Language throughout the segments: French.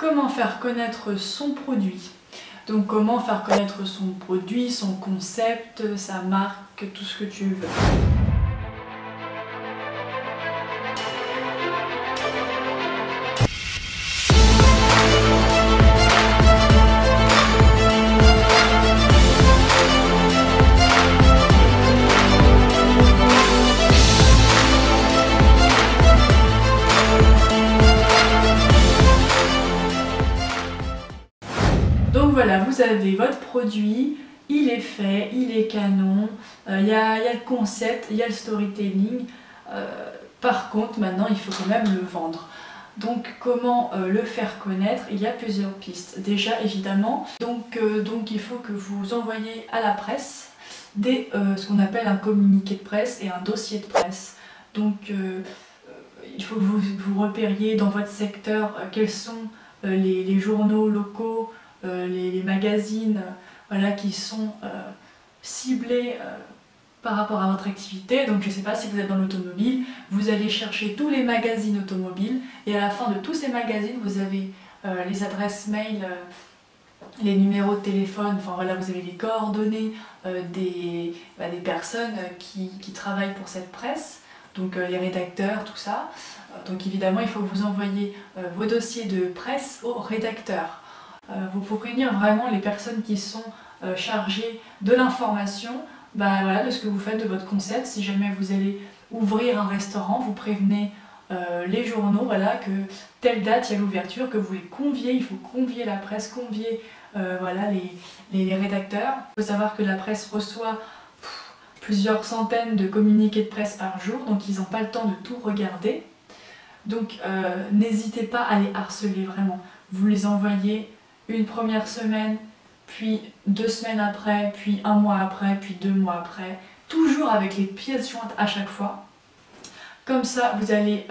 Comment faire connaître son produit? Donc comment faire connaître son produit, son concept, sa marque, tout ce que tu veux. Donc voilà, vous avez votre produit, il est fait, il est canon, il y a le concept, il y a le storytelling. Par contre, maintenant, il faut quand même le vendre. Donc comment le faire connaître? Il y a plusieurs pistes. Déjà, évidemment, donc il faut que vous envoyiez à la presse ce qu'on appelle un communiqué de presse et un dossier de presse. Donc il faut que vous repériez dans votre secteur quels sont les journaux locaux, les magazines voilà, qui sont ciblés par rapport à votre activité. Donc je ne sais pas si vous êtes dans l'automobile, vous allez chercher tous les magazines automobiles et à la fin de tous ces magazines, vous avez les adresses mail, les numéros de téléphone, enfin voilà, vous avez les coordonnées des personnes qui travaillent pour cette presse, donc les rédacteurs, tout ça. Donc évidemment, il faut que vous envoyiez vos dossiers de presse aux rédacteurs. Il faut prévenir vraiment les personnes qui sont chargées de l'information, voilà, de ce que vous faites, de votre concept. Si jamais vous allez ouvrir un restaurant, vous prévenez les journaux, voilà, que telle date il y a l'ouverture, que vous les conviez, il faut convier la presse, convier voilà, les rédacteurs. Il faut savoir que la presse reçoit plusieurs centaines de communiqués de presse par jour, donc ils n'ont pas le temps de tout regarder. Donc n'hésitez pas à les harceler vraiment. Vous les envoyez une première semaine, puis 2 semaines après, puis 1 mois après, puis 2 mois après, toujours avec les pièces jointes à chaque fois. Comme ça, vous allez,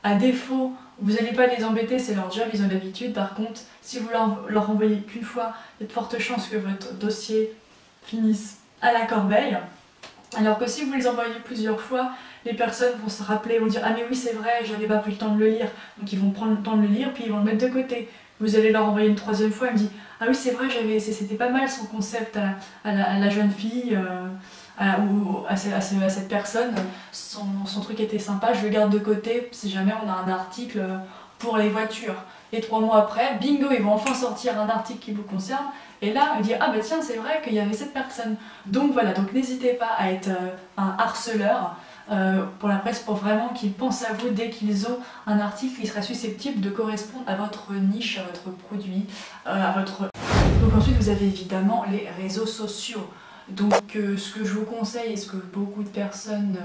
à défaut, vous n'allez pas les embêter, c'est leur job, ils ont l'habitude. Par contre, si vous leur envoyez qu'une fois, il y a de fortes chances que votre dossier finisse à la corbeille. Alors que si vous les envoyez plusieurs fois, les personnes vont se rappeler, vont dire « Ah mais oui c'est vrai, j'avais pas pris le temps de le lire ». Donc ils vont prendre le temps de le lire, puis ils vont le mettre de côté. Vous allez leur envoyer une 3e fois, elle me dit « Ah oui c'est vrai, c'était pas mal son concept à la jeune fille, ou à cette personne, son truc était sympa, je le garde de côté si jamais on a un article pour les voitures ». Et 3 mois après, bingo, ils vont enfin sortir un article qui vous concerne. Et là, on dit « Ah bah tiens, c'est vrai qu'il y avait cette personne ». Donc voilà, donc n'hésitez pas à être un harceleur pour la presse, pour vraiment qu'ils pensent à vous dès qu'ils ont un article qui serait susceptible de correspondre à votre niche, à votre produit, à votre... Donc ensuite, vous avez évidemment les réseaux sociaux. Donc ce que je vous conseille, et ce que beaucoup de personnes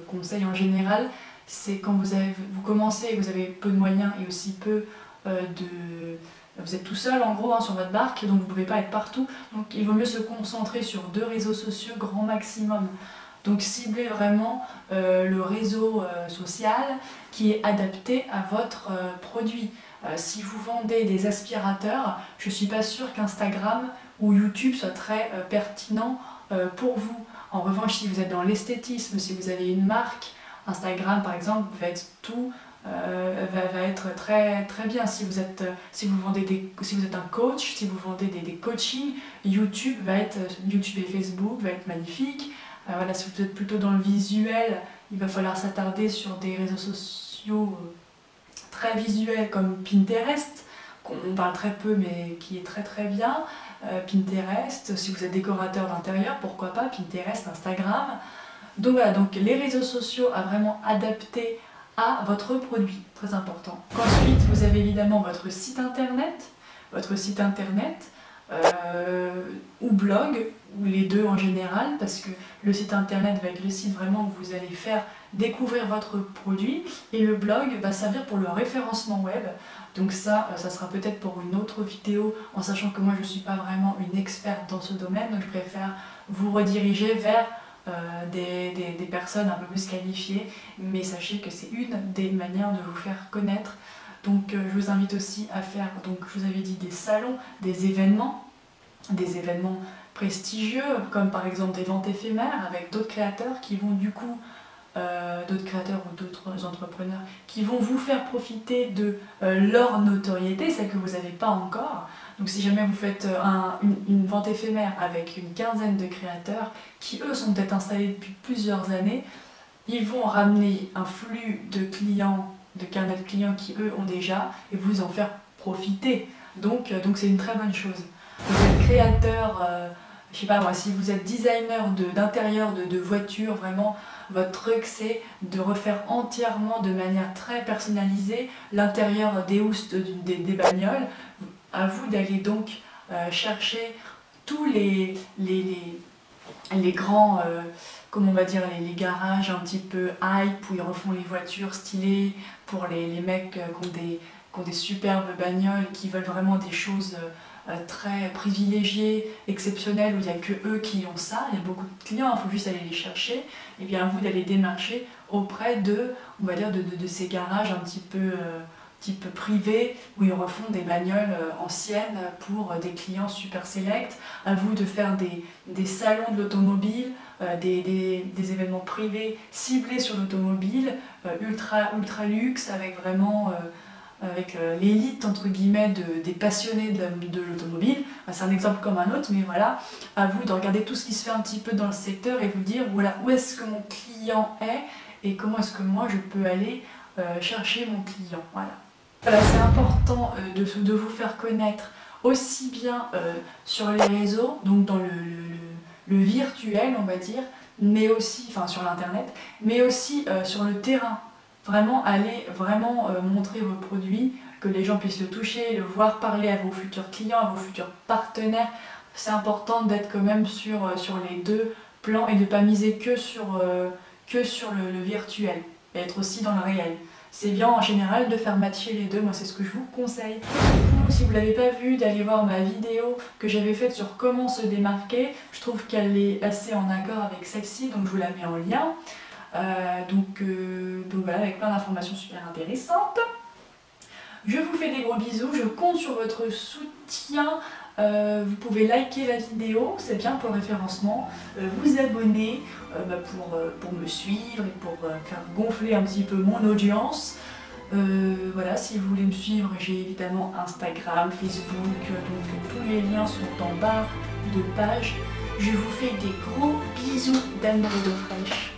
conseillent en général, c'est quand vous commencez et vous avez peu de moyens et aussi peu vous êtes tout seul en gros sur votre barque, donc vous ne pouvez pas être partout. Donc il vaut mieux se concentrer sur 2 réseaux sociaux grand maximum. Donc ciblez vraiment le réseau social qui est adapté à votre produit. Si vous vendez des aspirateurs, je ne suis pas sûre qu'Instagram ou YouTube soit très pertinent pour vous. En revanche, si vous êtes dans l'esthétisme, si vous avez une marque, Instagram par exemple va être tout... va être très bien. Si vous êtes un coach, si vous vendez des coachings, YouTube et Facebook va être magnifique. Voilà, si vous êtes plutôt dans le visuel, il va falloir s'attarder sur des réseaux sociaux très visuels comme Pinterest, qu'on parle très peu mais qui est très bien. Pinterest, si vous êtes décorateur d'intérieur, pourquoi pas Pinterest, Instagram. Donc voilà, donc les réseaux sociaux à vraiment adapter à votre produit, très important. Ensuite, vous avez évidemment votre site internet ou blog, ou les deux en général, parce que le site internet va être le site vraiment où vous allez faire découvrir votre produit, et le blog va servir pour le référencement web. Donc ça sera peut-être pour une autre vidéo, en sachant que moi je ne suis pas vraiment une experte dans ce domaine, donc je préfère vous rediriger vers des personnes un peu plus qualifiées, mais sachez que c'est une des manières de vous faire connaître. Donc je vous invite aussi à faire, donc je vous avais dit, des salons, des événements prestigieux, comme par exemple des ventes éphémères avec d'autres créateurs qui vont du coup d'autres créateurs ou d'autres entrepreneurs qui vont vous faire profiter de leur notoriété, celle que vous n'avez pas encore. Donc si jamais vous faites une vente éphémère avec une quinzaine de créateurs qui eux sont peut-être installés depuis plusieurs années, ils vont ramener un flux de clients, de carnet de clients qui eux ont déjà et vous en faire profiter. Donc c'est une très bonne chose. Vous êtes créateur, je sais pas moi, si vous êtes designer d'intérieur de voitures, vraiment votre truc c'est de refaire entièrement de manière très personnalisée l'intérieur des housses des bagnoles. À vous d'aller donc chercher tous les grands, comment on va dire, les garages un petit peu hype où ils refont les voitures stylées pour les mecs qui ont des superbes bagnoles, qui veulent vraiment des choses très privilégiées, exceptionnelles, où il n'y a que eux qui ont ça. Il y a beaucoup de clients, il faut juste aller les chercher. Et bien à vous d'aller démarcher auprès on va dire, de ces garages un petit peu privés où ils refont des bagnoles anciennes pour des clients super sélects. À vous de faire des salons de l'automobile, des événements privés ciblés sur l'automobile, ultra luxe, avec vraiment avec l'élite entre guillemets des passionnés de l'automobile. C'est un exemple comme un autre, mais voilà, à vous de regarder tout ce qui se fait un petit peu dans le secteur et vous dire voilà, où est-ce que mon client est et comment est-ce que moi je peux aller chercher mon client. Voilà, c'est important de vous faire connaître aussi bien sur les réseaux, donc dans le virtuel on va dire, mais aussi, enfin sur l'internet, mais aussi sur le terrain. Vraiment aller montrer vos produits, que les gens puissent le toucher, le voir, parler à vos futurs clients, à vos futurs partenaires. C'est important d'être quand même sur les deux plans et de ne pas miser que sur le virtuel, et être aussi dans le réel. C'est bien en général de faire matcher les deux, moi c'est ce que je vous conseille. Si vous ne l'avez pas vu, d'aller voir ma vidéo que j'avais faite sur comment se démarquer. Je trouve qu'elle est assez en accord avec celle-ci, donc je vous la mets en lien. Donc voilà, avec plein d'informations super intéressantes. Je vous fais des gros bisous, je compte sur votre soutien. Vous pouvez liker la vidéo, c'est bien pour le référencement, vous abonner pour me suivre et pour faire gonfler un petit peu mon audience. Voilà, si vous voulez me suivre, j'ai évidemment Instagram, Facebook, donc tous les liens sont en bas de page. Je vous fais des gros bisous d'Anne-Marie Fraîche.